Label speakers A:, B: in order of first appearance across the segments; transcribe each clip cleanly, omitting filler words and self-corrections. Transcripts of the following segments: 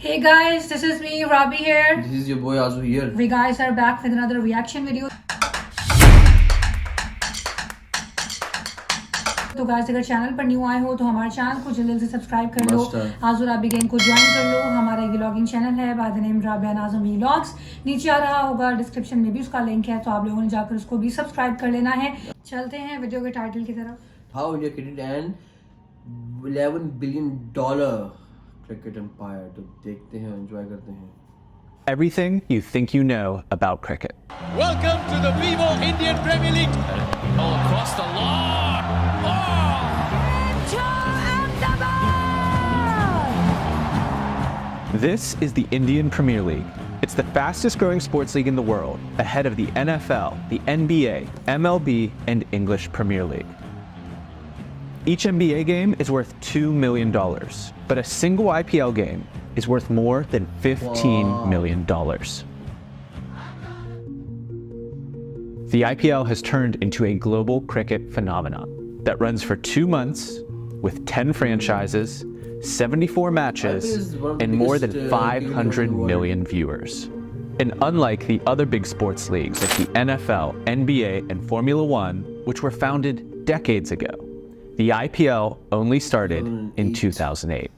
A: Hey guys, this is me, Rabi here.
B: This is your boy Azu here.
A: We guys are back with another reaction video. तो guys अगर channel पर new आए हो तो हमारे channel को जल्दी से सब्सक्राइब कर लो, आजुराबिगेन को ज्वाइन कर लो। हमारा व्लॉगिंग चैनल है by the name Rabia Nazam vlogs. नीचे आ रहा होगा, डिस्क्रिप्शन में भी उसका लिंक है, तो आप लोगों ने जाकर उसको भी सब्सक्राइब कर लेना है। चलते हैं वीडियो के टाइटल की तरफ।
B: How India created an $11 billion cricket empire। तो देखते हैं, एंजॉय करते हैं।
C: Everything you think you know about cricket.
D: Welcome to the Vivo Indian Premier League. All across the lawn.
C: This is the Indian Premier League. It's the fastest growing sports league in the world, ahead of the NFL, the NBA, MLB, and English Premier League. Each NBA game is worth $2 million, but a single IPL game is worth more than $15 million. The IPL has turned into a global cricket phenomenon that runs for 2 months with 10 franchises, 74 matches, and more than 500 million viewers. And unlike the other big sports leagues like the NFL, NBA, and Formula One, which were founded decades ago, the IPL only started in 2008.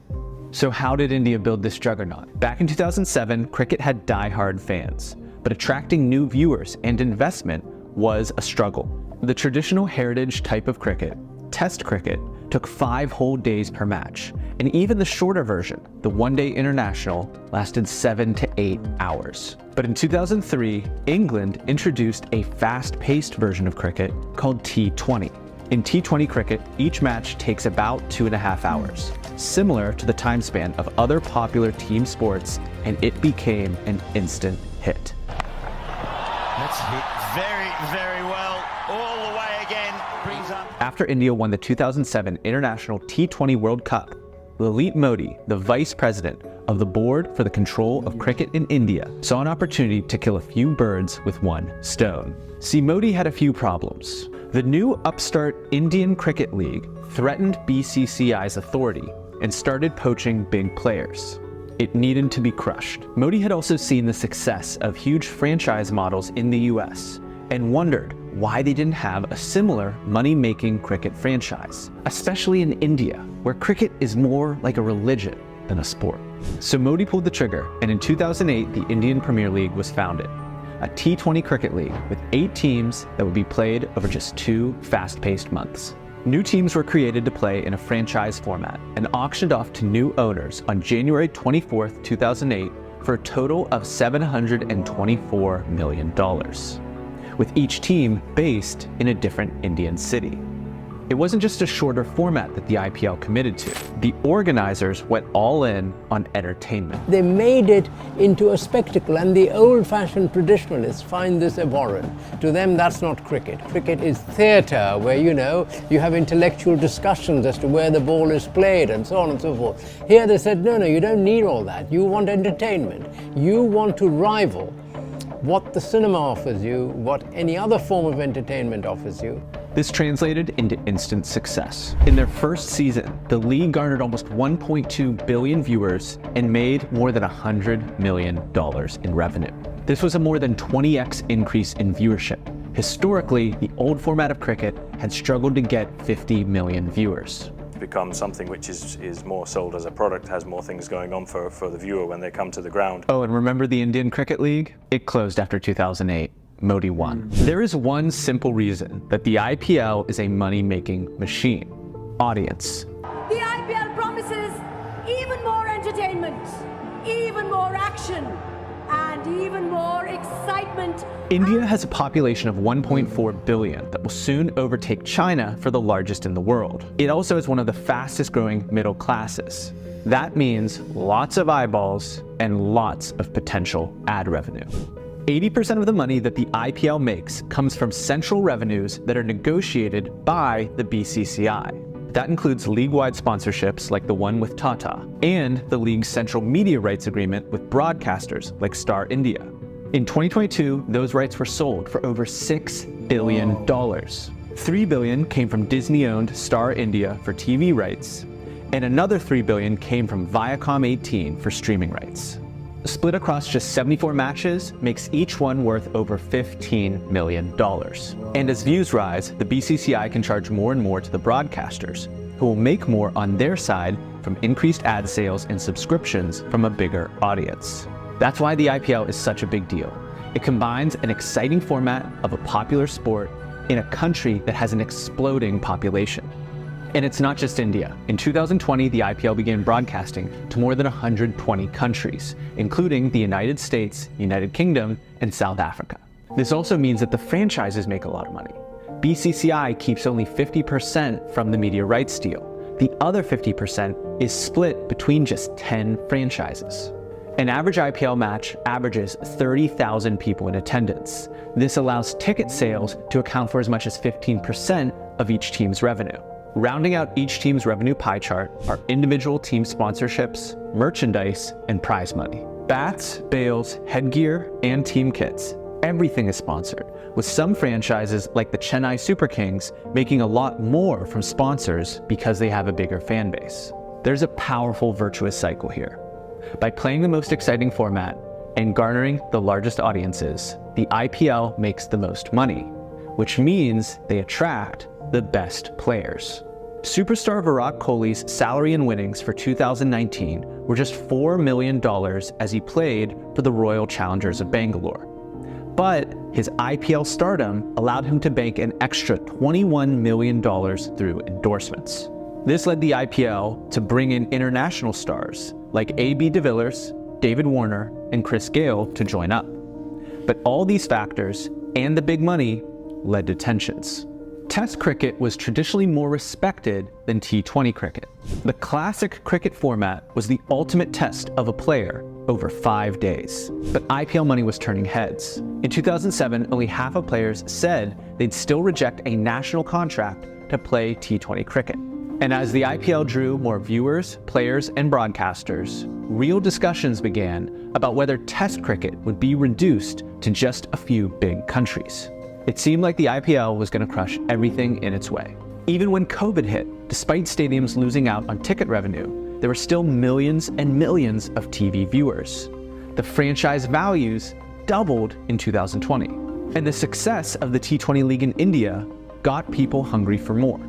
C: So how did India build this juggernaut? Back in 2007, cricket had die-hard fans, but attracting new viewers and investment was a struggle. The traditional heritage type of cricket, Test cricket, took 5 whole days per match, and even the shorter version, the one-day international, lasted 7 to 8 hours. But in 2003, England introduced a fast-paced version of cricket called T20. In T20 cricket, each match takes about 2.5 hours, similar to the time span of other popular team sports, and it became an instant hit.
D: That's hit very well. All the way again. Brings up.
C: After India won the 2007 International T20 World Cup, Lalit Modi, the vice president of the Board for the Control of Cricket in India, saw an opportunity to kill a few birds with one stone. See, Modi had a few problems. The new upstart Indian Cricket League threatened BCCI's authority and started poaching big players. It needed to be crushed. Modi had also seen the success of huge franchise models in the US and wondered why they didn't have a similar money-making cricket franchise, especially in India, where cricket is more like a religion than a sport. So Modi pulled the trigger, and in 2008, the Indian Premier League was founded, a T20 cricket league with 8 teams that would be played over just 2 fast-paced months. New teams were created to play in a franchise format and auctioned off to new owners on January 24, 2008 for a total of $724 million, with each team based in a different Indian city. It wasn't just a shorter format that the IPL committed to. The organizers went all in on entertainment.
E: They made it into a spectacle, and the old-fashioned traditionalists find this abhorrent. To them, that's not cricket. Cricket is theatre, where, you have intellectual discussions as to where the ball is played and so on and so forth. Here they said, no, you don't need all that. You want entertainment. You want to rival what the cinema offers you, what any other form of entertainment offers you.
C: This translated into instant success. In their first season, the league garnered almost 1.2 billion viewers and made more than $100 million in revenue. This was a more than 20x increase in viewership. Historically, the old format of cricket had struggled to get 50 million viewers.
F: Become something which is more sold as a product, has more things going on for the viewer when they come to the ground.
C: Oh, and remember the Indian Cricket League? It closed after 2008. Modi won. There is one simple reason that the IPL is a money-making machine: audience.
G: The IPL promises even more entertainment, even more action, and even more excitement.
C: India has a population of 1.4 billion that will soon overtake China for the largest in the world. It also is one of the fastest growing middle classes. That means lots of eyeballs and lots of potential ad revenue. 80% of the money that the IPL makes comes from central revenues that are negotiated by the BCCI. That includes league-wide sponsorships like the one with Tata, and the league's central media rights agreement with broadcasters like Star India. In 2022, those rights were sold for over $6 billion. $3 billion came from Disney-owned Star India for TV rights, and another $3 billion came from Viacom 18 for streaming rights. Split across just 74 matches makes each one worth over $15 million. And as views rise, the BCCI can charge more and more to the broadcasters, who will make more on their side from increased ad sales and subscriptions from a bigger audience. That's why the IPL is such a big deal. It combines an exciting format of a popular sport in a country that has an exploding population. And it's not just India. In 2020, the IPL began broadcasting to more than 120 countries, including the United States, United Kingdom, and South Africa. This also means that the franchises make a lot of money. BCCI keeps only 50% from the media rights deal. The other 50% is split between just 10 franchises. An average IPL match averages 30,000 people in attendance. This allows ticket sales to account for as much as 15% of each team's revenue. Rounding out each team's revenue pie chart are individual team sponsorships, merchandise, and prize money. Bats, bails, headgear, and team kits. Everything is sponsored, with some franchises like the Chennai Super Kings making a lot more from sponsors because they have a bigger fan base. There's a powerful virtuous cycle here. By playing the most exciting format and garnering the largest audiences, the IPL makes the most money, which means they attract the best players. Superstar Virat Kohli's salary and winnings for 2019 were just $4 million as he played for the Royal Challengers of Bangalore. But his IPL stardom allowed him to bank an extra $21 million through endorsements. This led the IPL to bring in international stars like A.B. de Villiers, David Warner, and Chris Gale to join up. But all these factors and the big money led to tensions. Test cricket was traditionally more respected than T20 cricket. The classic cricket format was the ultimate test of a player over 5 days. But IPL money was turning heads. In 2007, only half of players said they'd still reject a national contract to play T20 cricket. And as the IPL drew more viewers, players, and broadcasters, real discussions began about whether Test cricket would be reduced to just a few big countries. It seemed like the IPL was going to crush everything in its way. Even when COVID hit, despite stadiums losing out on ticket revenue, there were still millions and millions of TV viewers. The franchise values doubled in 2020. And the success of the T20 League in India got people hungry for more.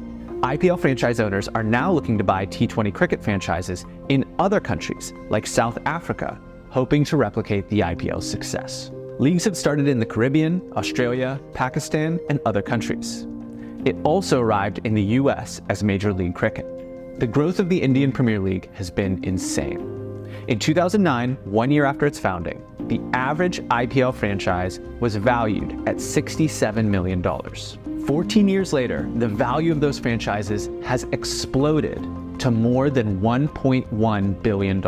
C: IPL franchise owners are now looking to buy T20 cricket franchises in other countries like South Africa, hoping to replicate the IPL's success. Leagues have started in the Caribbean, Australia, Pakistan, and other countries. It also arrived in the US as Major League Cricket. The growth of the Indian Premier League has been insane. In 2009, 1 year after its founding, the average IPL franchise was valued at $67 million. 14 years later, the value of those franchises has exploded to more than $1.1 billion.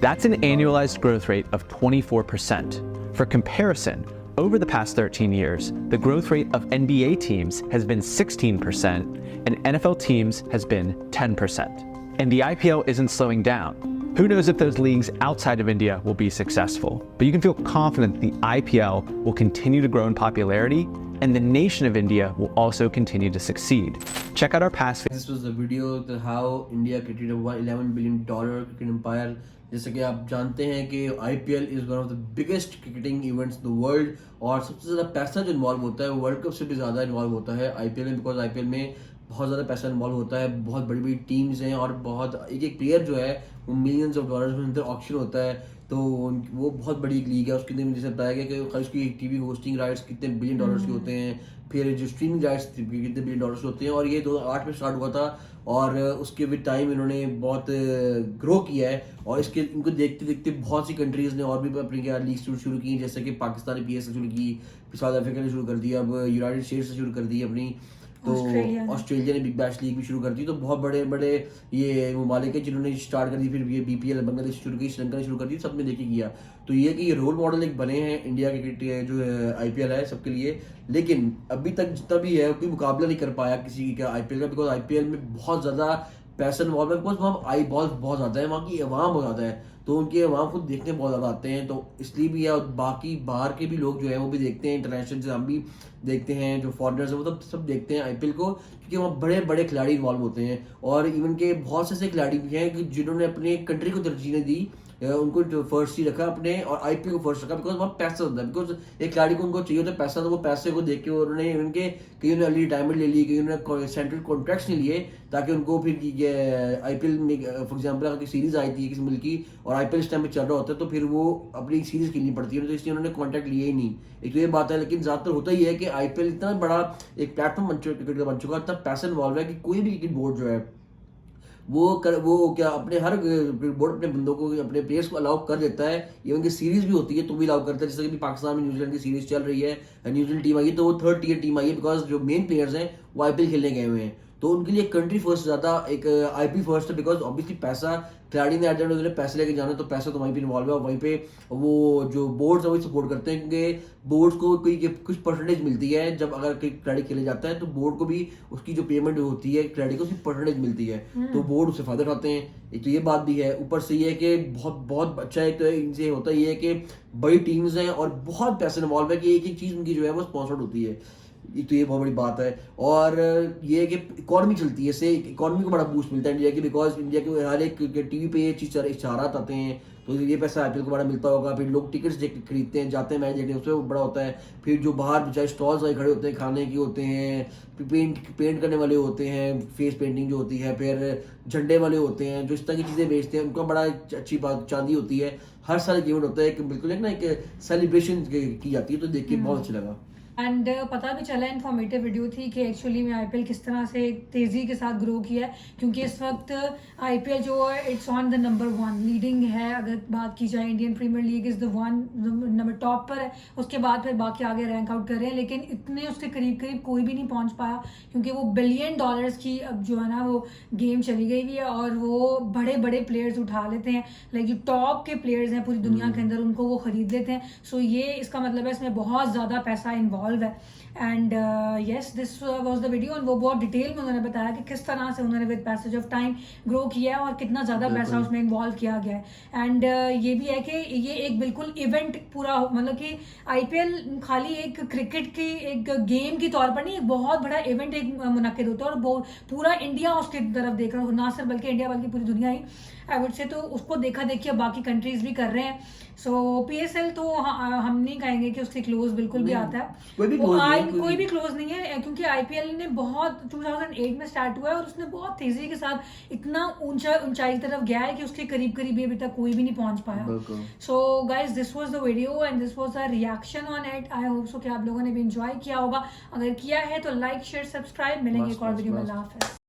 C: That's an annualized growth rate of 24%. For comparison, over the past 13 years, the growth rate of NBA teams has been 16% and NFL teams has been 10%. And the IPL isn't slowing down. Who knows if those leagues outside of India will be successful, but you can feel confident that the IPL will continue to grow in popularity and the nation of India will also continue to succeed. Check out our past.
B: This was the video that how India created a $11 billion cricket empire. जैसे कि आप जानते हैं कि IPL is one of the biggest cricketing events in the world और सबसे ज़्यादा पैसा जो इन्वॉल्व होता है वर्ल्ड कप से भी ज़्यादा इन्वॉल्व होता है IPL में, बिकॉज IPL में बहुत ज़्यादा पैसा इन्वॉल्व होता है, बहुत बड़ी बड़ी टीम्स हैं और बहुत एक एक प्लेयर जो है वो मिलियंस ऑफ डॉलर्स में अंदर ऑक्शन होता है, तो वो बहुत बड़ी एक लीग है। उसके अंदर जैसे बताया गया कि उसकी टीवी होस्टिंग राइट्स कितने बिलियन डॉलर्स के होते हैं, फिर जो स्ट्रीमिंग राइट्स कितने बिलियन डॉलर्स के होते हैं, और ये 2008 में स्टार्ट हुआ था और उसके विद टाइम इन्होंने बहुत ग्रो किया है और इसके इनको देखते देखते बहुत सी कंट्रीज़ ने और भी अपनी लीग शुरू की, जैसे कि पाकिस्तान ने PS से शुरू की, फिर साउथ अफ्रीका ने शुरू कर दिया, अब यूनाइटेड स्टेट्स से शुरू कर दी अपनी, तो ऑस्ट्रेलिया ने बिग बैश लीग भी शुरू कर दी। तो बहुत बड़े बड़े ये ममालिक है जिन्होंने स्टार्ट कर दी, फिर ये BPL बांग्लादेश शुरू की, श्रीलंका ने शुरू कर दी, सब ने देखी किया। तो ये कि ये रोल मॉडल एक बने हैं इंडिया के जो IPL है सबके लिए, लेकिन अभी तक जितना भी है कोई मुकाबला नहीं कर पाया किसी का IPL का, बिकॉज IPL में बहुत ज़्यादा पैसा इन्वॉल्व है, बिकॉज वहाँ आई बॉल बहुत ज़्यादा है, वहाँ की आवाम बहुत ज़्यादा है, तो उनके वहाँ खुद देखने बहुत ज़्यादा आते हैं, तो इसलिए भी है। और बाकी बाहर के भी लोग जो है वो भी देखते हैं, इंटरनेशनल से हम भी देखते हैं, जो फॉरेनर्स हैं वो सब देखते हैं आईपीएल को, क्योंकि वहाँ बड़े बड़े खिलाड़ी इन्वॉल्व होते हैं। और इवन के बहुत से ऐसे खिलाड़ी भी हैं कि जिन्होंने अपने कंट्री को तरजीह दी, उनको जो फर्स्ट ही रखा अपने, और आईपीएल को फर्स्ट रखा, बिकॉज वहाँ पैसा होता है। बिकॉज एक खिलाड़ी को उनको चाहिए होता है पैसा, तो वो पैसे को देख के उन्होंने उनके कई ने अर्ली रिटायरमेंट ले ली, कई ने सेंट्रल कॉन्ट्रैक्ट्स नहीं लिए, ताकि उनको फिर आईपीएल में फॉर एग्जाम्पल अगर सीरीज आई थी किसी मुल्क की और आईपीएल इस टाइम में चल रहा होता है, तो फिर वो अपनी सीरीज खेलनी पड़ती है, तो इसलिए उन्होंने कॉन्ट्रैक्ट लिए ही नहीं। एक तो ये बात है, लेकिन ज़्यादातर होता ही है कि आईपीएल इतना बड़ा एक प्लेटफॉर्म क्रिकेट का बन चुका है, इतना पैसा इन्वॉल्व है कि कोई भी क्रिकेट बोर्ड जो है वो क्या अपने हर बोर्ड अपने बंदों को, अपने प्लेयर्स को अलाउ कर देता है। इवन की सीरीज भी होती है तो भी अलाउ करता है, जैसे कि पाकिस्तान में न्यूजीलैंड की सीरीज चल रही है, न्यूजीलैंड टीम आई है, तो वो 3rd टियर टीम आई है, बिकॉज जो मेन प्लेयर्स हैं वो आईपीएल खेलने गए हुए हैं, तो उनके लिए कंट्री फर्स्ट ज़्यादा एक आईपीएल फर्स्ट है, बिकॉज ऑब्वियसली पैसा खिलाड़ी ने अर्जेंट पैसे लेके जाना, तो पैसा तो वहीं पे इन्वॉल्व है, और वहीं पे वो जो बोर्ड्स है वही सपोर्ट करते हैं, क्योंकि बोर्ड्स को कुछ परसेंटेज मिलती है जब अगर खिलाड़ी खेले जाता है, तो बोर्ड को भी उसकी जो पेमेंट होती है खिलाड़ी को उसकी परसेंटेज मिलती है, तो बोर्ड उससे फायदा उठाते हैं। एक तो ये बात भी है, ऊपर से ये है कि बहुत बहुत अच्छा एक तो इनसे होता ये है कि बड़ी टीम्स हैं और बहुत पैसे इन्वॉल्व है, कि एक एक चीज़ उनकी जो है वो स्पॉन्सर्ड होती है, एक तो ये बहुत बड़ी बात है। और ये है कि इकॉनमी चलती है, इससे इकॉनमी को बड़ा बूस्ट मिलता है इंडिया की, बिकॉज इंडिया के हर एक टीवी पे ये चीज़ इशारात आते हैं, तो ये पैसा आईपीएल को बड़ा मिलता होगा। फिर लोग टिकट्स खरीदते हैं, जाते हैं मैच देखने, उससे बड़ा होता है। फिर जो बाहर चाहे स्टॉल्स वही खड़े होते हैं, खाने की होते हैं, पेंट करने वाले होते हैं, फेस पेंटिंग जो होती है, फिर झंडे वाले होते हैं, जो इस तरह की चीज़ें बेचते हैं, उनका बड़ा अच्छी बात चांदी होती है। हर साल एक इवेंट होता है, बिल्कुल एक ना एक सेलिब्रेशन की जाती है, तो देख के बहुत अच्छा लगा।
A: एंड पता भी चला, इन्फॉर्मेटिव वीडियो थी कि एक्चुअली में आईपीएल किस तरह से तेज़ी के साथ ग्रो किया है, क्योंकि इस वक्त आईपीएल जो है it's on the number 1 leading है। अगर बात की जाए Indian Premier League is the 1 number top पर है, उसके बाद फिर बाकी आगे रैंक आउट कर रहे हैं, लेकिन इतने उसके करीब कोई भी नहीं पहुंच पाया, क्योंकि वो $1 बिलियन की अब जो है ना वो गेम चली गई हुई है, और वो बड़े बड़े प्लेयर्स उठा लेते हैं, लाइक जो टॉप के प्लेयर्स हैं पूरी दुनिया के अंदर, उनको वो खरीद लेते हैं। सो ये इसका मतलब है इसमें बहुत ज़्यादा पैसा इन्वॉल्व है। And yes, this was the video, और वो बहुत डिटेल में उन्होंने बताया कि किस तरह से उन्होंने with passage of time grow किया है और कितना ज़्यादा पैसा उसमें इन्वॉल्व किया गया है। एंड ये भी है कि ये एक बिल्कुल इवेंट पूरा, मतलब कि आईपीएल खाली एक क्रिकेट की एक गेम की तौर पर नहीं, एक बहुत बड़ा इवेंट एक मुनक्किद होता है, और पूरा इंडिया उसकी तरफ देख रहा हो, ना सिर्फ बल्कि इंडिया बल्कि पूरी दुनिया ही आई वुड से, तो उसको देखा देखिए बाकी कंट्रीज भी कर रहे हैं। सो पीएसएल तो हम नहीं कहेंगे कि उसके क्लोज बिल्कुल भी आता है, कोई भी क्लोज नहीं है, क्योंकि आईपीएल ने बहुत 2008 में स्टार्ट हुआ है, और उसने बहुत तेजी के साथ इतना ऊंचाई तरफ गया है कि उसके करीब अभी तक कोई भी नहीं पहुंच पाया। So guys, this was the video and this was the reaction on it. I hope so कि आप लोगों ने भी एंजॉय किया होगा। अगर किया है तो लाइक शेयर सब्सक्राइब। मिलेंगे एक और वीडियो में। अल्लाह हाफिज़।